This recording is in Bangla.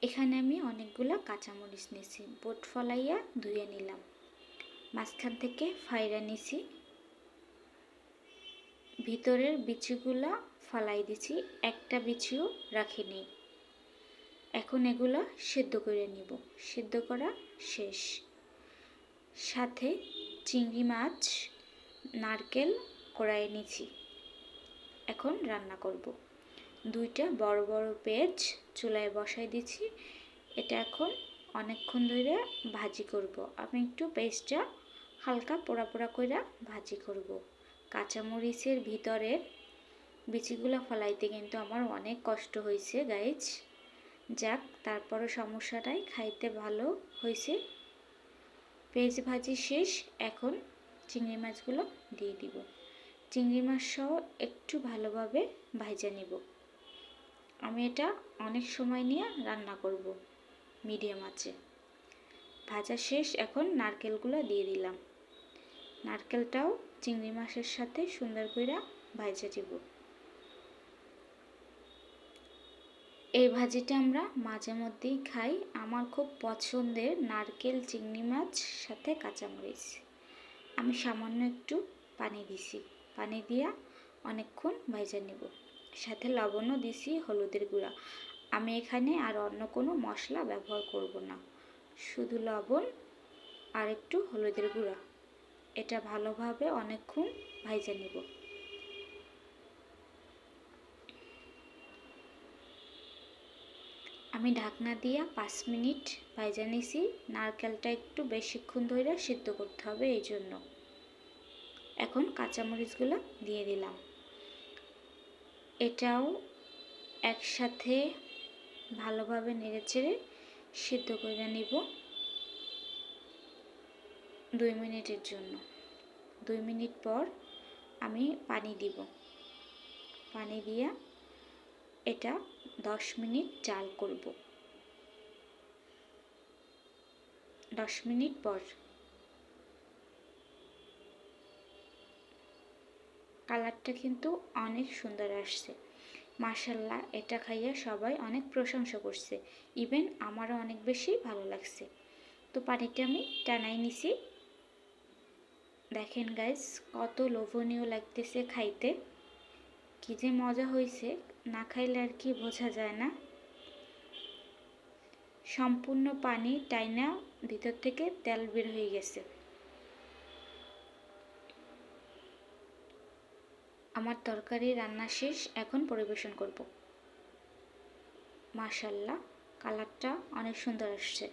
এখানে আমি অনেকগুলো কাঁচামরিচ নিয়েছি, বোট ফলাইয়া ধুয়ে নিলাম, মাঝখান থেকে ফাইরা নিছি, ভিতরের বিচিগুলা ফালাই দিছি, একটা বিচিও রাখিনি। এখন এগুলো সেদ্ধ করে নিব। সেদ্ধ করা শেষ। সাথে চিংড়ি মাছ, নারকেল কোড়ায় নিছি। এখন রান্না করব। দুইটা বড় বড় পেঁয়াজ চুলায় বসাই দিছি। এটা এখন অনেকক্ষণ ধরে ভাজি করব। আমি একটু পেঁয়াজটা হালকা পোড়া পোড়া করে ভাজি করব। কাঁচামরিচের ভিতরের বিচিগুলো ফলাইতে কিন্তু আমার অনেক কষ্ট হয়েছে গাইজ। যাক, তারপরও সমস্যাটাই, খাইতে ভালো হয়েছে। পেঁয়াজ ভাজি শেষ। এখন চিংড়ি মাছগুলো দিয়ে দিব। চিংড়ি মাছ সহ একটু ভালোভাবে ভাজা নিব। আমি এটা অনেক সময় নিয়ে রান্না করব, মিডিয়াম আঁচে। ভাজা শেষ। এখন নারকেলগুলো দিয়ে দিলাম। নারকেলটাও চিংড়ি মাছের সাথে সুন্দর করে ভাজা দিব। এই ভাজিটা আমরা মাঝে মধ্যেই খাই। আমার খুব পছন্দের নারকেল চিংড়ি মাছ সাথে কাঁচামরিচ। আমি সামান্য একটু পানি দিছি। পানি দিয়া অনেকক্ষণ ভাজা নেব। সাথে লবণও দিছি, হলুদের গুঁড়া। আমি এখানে আর অন্য কোনো মশলা ব্যবহার করব না, শুধু লবণ আর একটু হলুদের গুঁড়া। এটা ভালোভাবে অনেকক্ষণ ভাজা নেব। আমি ঢাকনা দিয়া 5 মিনিট ভাজা নিছি। নারকেলটা একটু বেশিক্ষণ ধরে সিদ্ধ করতে হবে, এই জন্য। এখন কাঁচামরিচগুলো দিয়ে দিলাম। এটাও একসাথে ভালোভাবে নেড়েচেড়ে সিদ্ধ করে নিব 2 মিনিটের জন্য। 2 মিনিট পর আমি পানি দিব। পানি দিয়া এটা 10 মিনিট জাল করব। 10 মিনিট পর কালারটা কিন্তু অনেক সুন্দর আসছে। মাশাআল্লাহ, এটা খাইয়া সবাই অনেক প্রশংসা করছে। ইভেন আমারও অনেক বেশি ভালো লাগছে। তো পানিটা আমি টানাই নিছি। দেখেন গাইস, কত লোভনীয় লাগতেছে খাইতে। কি যে মজা হয়েছে, না খাইলে আর কি বোঝা যায় না। সম্পূর্ণ পানি টাইনা ভিতর থেকে তেল বের হয়ে গেছে। আমার তরকারি রান্না শেষ। এখন পরিবেশন করব। মাশাআল্লাহ, কালারটা অনেক সুন্দর আসছে।